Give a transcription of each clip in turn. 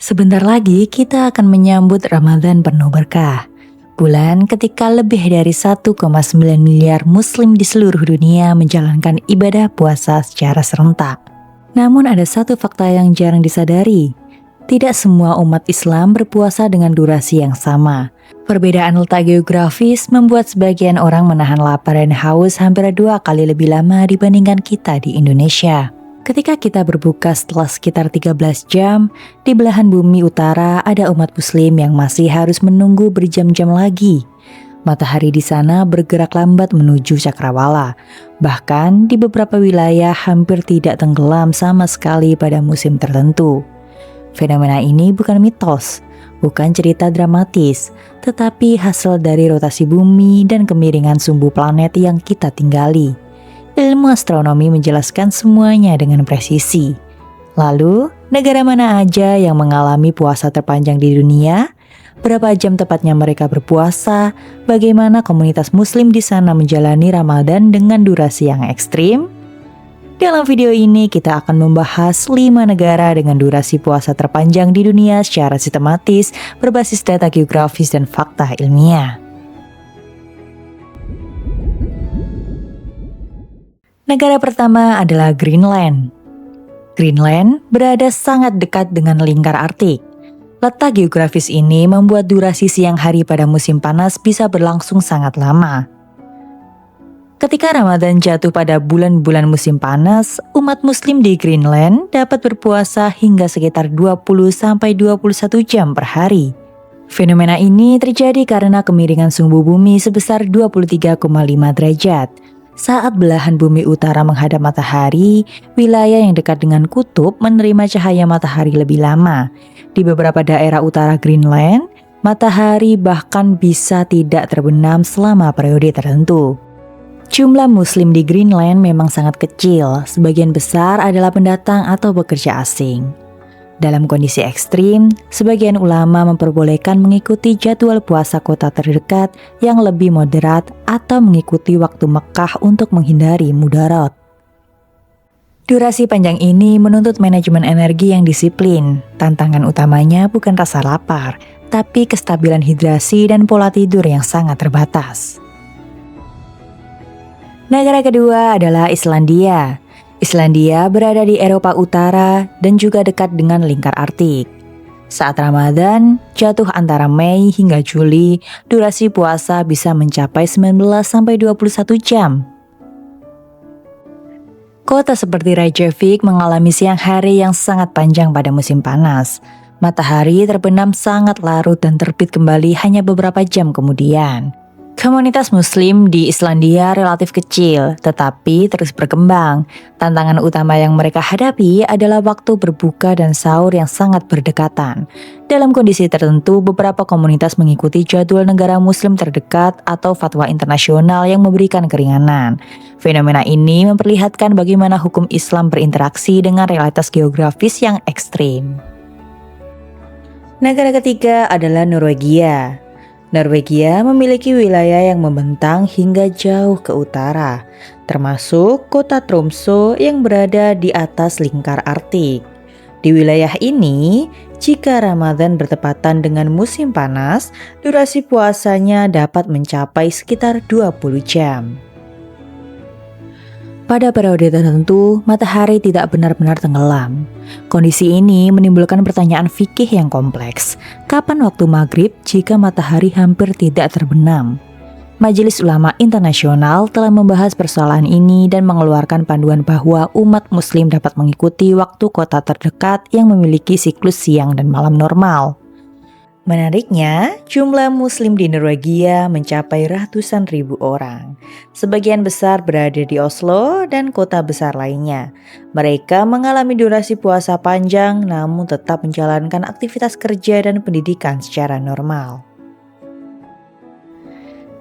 Sebentar lagi kita akan menyambut Ramadan penuh berkah. Bulan ketika lebih dari 1,9 miliar muslim di seluruh dunia menjalankan ibadah puasa secara serentak. Namun ada satu fakta yang jarang disadari. Tidak semua umat Islam berpuasa dengan durasi yang sama. Perbedaan letak geografis membuat sebagian orang menahan lapar dan haus hampir 2 kali lebih lama dibandingkan kita di Indonesia. Ketika kita berbuka setelah sekitar 13 jam, di belahan bumi utara ada umat muslim yang masih harus menunggu berjam-jam lagi. Matahari di sana bergerak lambat menuju cakrawala. Bahkan di beberapa wilayah hampir tidak tenggelam sama sekali pada musim tertentu. Fenomena ini bukan mitos, bukan cerita dramatis, tetapi hasil dari rotasi bumi dan kemiringan sumbu planet yang kita tinggali. Ilmu astronomi menjelaskan semuanya dengan presisi. Lalu, negara mana aja yang mengalami puasa terpanjang di dunia? Berapa jam tepatnya mereka berpuasa? Bagaimana komunitas muslim di sana menjalani Ramadan dengan durasi yang ekstrim? Dalam video ini kita akan membahas 5 negara dengan durasi puasa terpanjang di dunia secara sistematis berbasis data geografis dan fakta ilmiah. Negara pertama adalah Greenland. Greenland berada sangat dekat dengan lingkar Arktik. Letak geografis ini membuat durasi siang hari pada musim panas bisa berlangsung sangat lama. Ketika Ramadan jatuh pada bulan-bulan musim panas, umat muslim di Greenland dapat berpuasa hingga sekitar 20-21 jam per hari. Fenomena ini terjadi karena kemiringan sumbu bumi sebesar 23,5 derajat. Saat belahan bumi utara menghadap matahari, wilayah yang dekat dengan kutub menerima cahaya matahari lebih lama. Di beberapa daerah utara Greenland, matahari bahkan bisa tidak terbenam selama periode tertentu. Jumlah muslim di Greenland memang sangat kecil, sebagian besar adalah pendatang atau pekerja asing. Dalam kondisi ekstrim, sebagian ulama memperbolehkan mengikuti jadwal puasa kota terdekat yang lebih moderat atau mengikuti waktu Mekah untuk menghindari mudarat. Durasi panjang ini menuntut manajemen energi yang disiplin. Tantangan utamanya bukan rasa lapar, tapi kestabilan hidrasi dan pola tidur yang sangat terbatas. Negara kedua adalah Islandia. Islandia berada di Eropa Utara dan juga dekat dengan lingkar Arktik. Saat Ramadan, jatuh antara Mei hingga Juli, durasi puasa bisa mencapai 19-21 jam. Kota seperti Reykjavik mengalami siang hari yang sangat panjang pada musim panas. Matahari terbenam sangat larut dan terbit kembali hanya beberapa jam kemudian. Komunitas muslim di Islandia relatif kecil, tetapi terus berkembang. Tantangan utama yang mereka hadapi adalah waktu berbuka dan sahur yang sangat berdekatan. Dalam kondisi tertentu, beberapa komunitas mengikuti jadwal negara muslim terdekat atau fatwa internasional yang memberikan keringanan. Fenomena ini memperlihatkan bagaimana hukum Islam berinteraksi dengan realitas geografis yang ekstrim. Negara ketiga adalah Norwegia. Norwegia memiliki wilayah yang membentang hingga jauh ke utara, termasuk kota Tromsø yang berada di atas lingkar Arktik. Di wilayah ini, jika Ramadan bertepatan dengan musim panas, durasi puasanya dapat mencapai sekitar 20 jam. Pada periode tertentu, matahari tidak benar-benar tenggelam. Kondisi ini menimbulkan pertanyaan fikih yang kompleks. Kapan waktu maghrib jika matahari hampir tidak terbenam? Majelis Ulama Internasional telah membahas persoalan ini dan mengeluarkan panduan bahwa umat muslim dapat mengikuti waktu kota terdekat yang memiliki siklus siang dan malam normal. Menariknya, jumlah muslim di Norwegia mencapai ratusan ribu orang. Sebagian besar berada di Oslo dan kota besar lainnya. Mereka mengalami durasi puasa panjang namun tetap menjalankan aktivitas kerja dan pendidikan secara normal.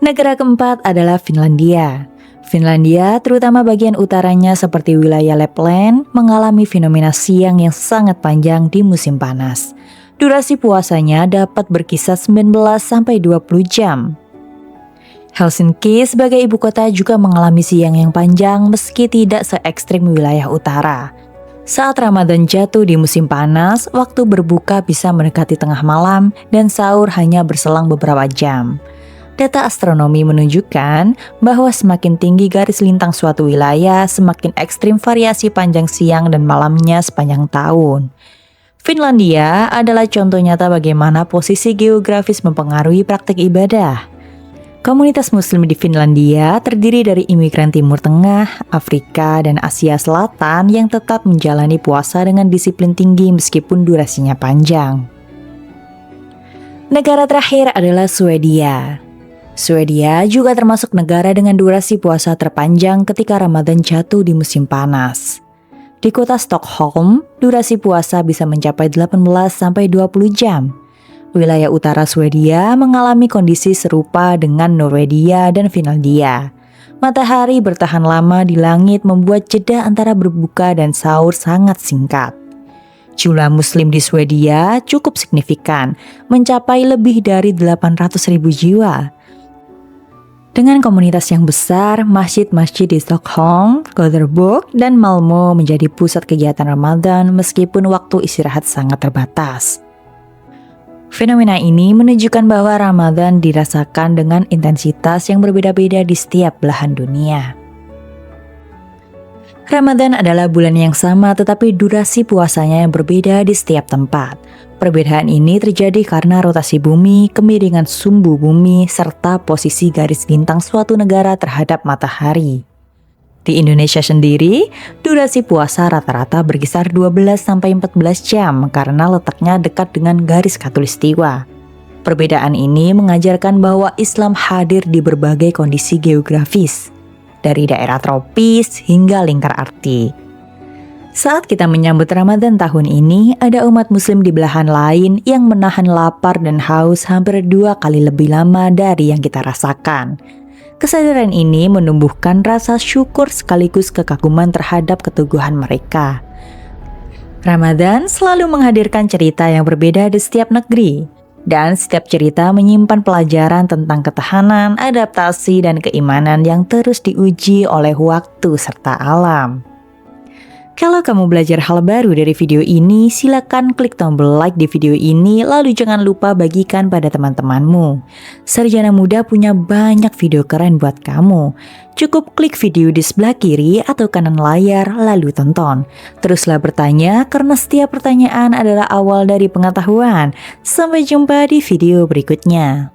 Negara keempat adalah Finlandia. Finlandia, terutama bagian utaranya seperti wilayah Lapland, mengalami fenomena siang yang sangat panjang di musim panas. Durasi puasanya dapat berkisar 19-20 jam. Helsinki sebagai ibu kota juga mengalami siang yang panjang meski tidak se-ekstrim wilayah utara. Saat Ramadan jatuh di musim panas, waktu berbuka bisa mendekati tengah malam dan sahur hanya berselang beberapa jam. Data astronomi menunjukkan bahwa semakin tinggi garis lintang suatu wilayah, semakin ekstrim variasi panjang siang dan malamnya sepanjang tahun. Finlandia adalah contoh nyata bagaimana posisi geografis mempengaruhi praktik ibadah. Komunitas Muslim di Finlandia terdiri dari imigran Timur Tengah, Afrika, dan Asia Selatan yang tetap menjalani puasa dengan disiplin tinggi meskipun durasinya panjang. Negara terakhir adalah Swedia. Swedia juga termasuk negara dengan durasi puasa terpanjang ketika Ramadan jatuh di musim panas. Di kota Stockholm, durasi puasa bisa mencapai 18-20 jam. Wilayah utara Swedia mengalami kondisi serupa dengan Norwegia dan Finlandia. Matahari bertahan lama di langit membuat jeda antara berbuka dan sahur sangat singkat. Jumlah Muslim di Swedia cukup signifikan, mencapai lebih dari 800.000 jiwa. Dengan komunitas yang besar, masjid-masjid di Stockholm, Gothenburg, dan Malmö menjadi pusat kegiatan Ramadan meskipun waktu istirahat sangat terbatas. Fenomena ini menunjukkan bahwa Ramadan dirasakan dengan intensitas yang berbeda-beda di setiap belahan dunia. Ramadan adalah bulan yang sama tetapi durasi puasanya yang berbeda di setiap tempat. Perbedaan ini terjadi karena rotasi bumi, kemiringan sumbu bumi, serta posisi garis lintang suatu negara terhadap matahari. Di Indonesia sendiri, durasi puasa rata-rata berkisar 12-14 jam karena letaknya dekat dengan garis khatulistiwa. Perbedaan ini mengajarkan bahwa Islam hadir di berbagai kondisi geografis, dari daerah tropis hingga lingkar arktik. Saat kita menyambut Ramadan tahun ini, ada umat muslim di belahan lain yang menahan lapar dan haus hampir 2 kali lebih lama dari yang kita rasakan. Kesadaran ini menumbuhkan rasa syukur sekaligus kekaguman terhadap keteguhan mereka. Ramadan selalu menghadirkan cerita yang berbeda di setiap negeri, dan setiap cerita menyimpan pelajaran tentang ketahanan, adaptasi, dan keimanan yang terus diuji oleh waktu serta alam. Kalau kamu belajar hal baru dari video ini, silakan klik tombol like di video ini, lalu jangan lupa bagikan pada teman-temanmu. Sarjana Muda punya banyak video keren buat kamu. Cukup klik video di sebelah kiri atau kanan layar, lalu tonton. Teruslah bertanya, karena setiap pertanyaan adalah awal dari pengetahuan. Sampai jumpa di video berikutnya.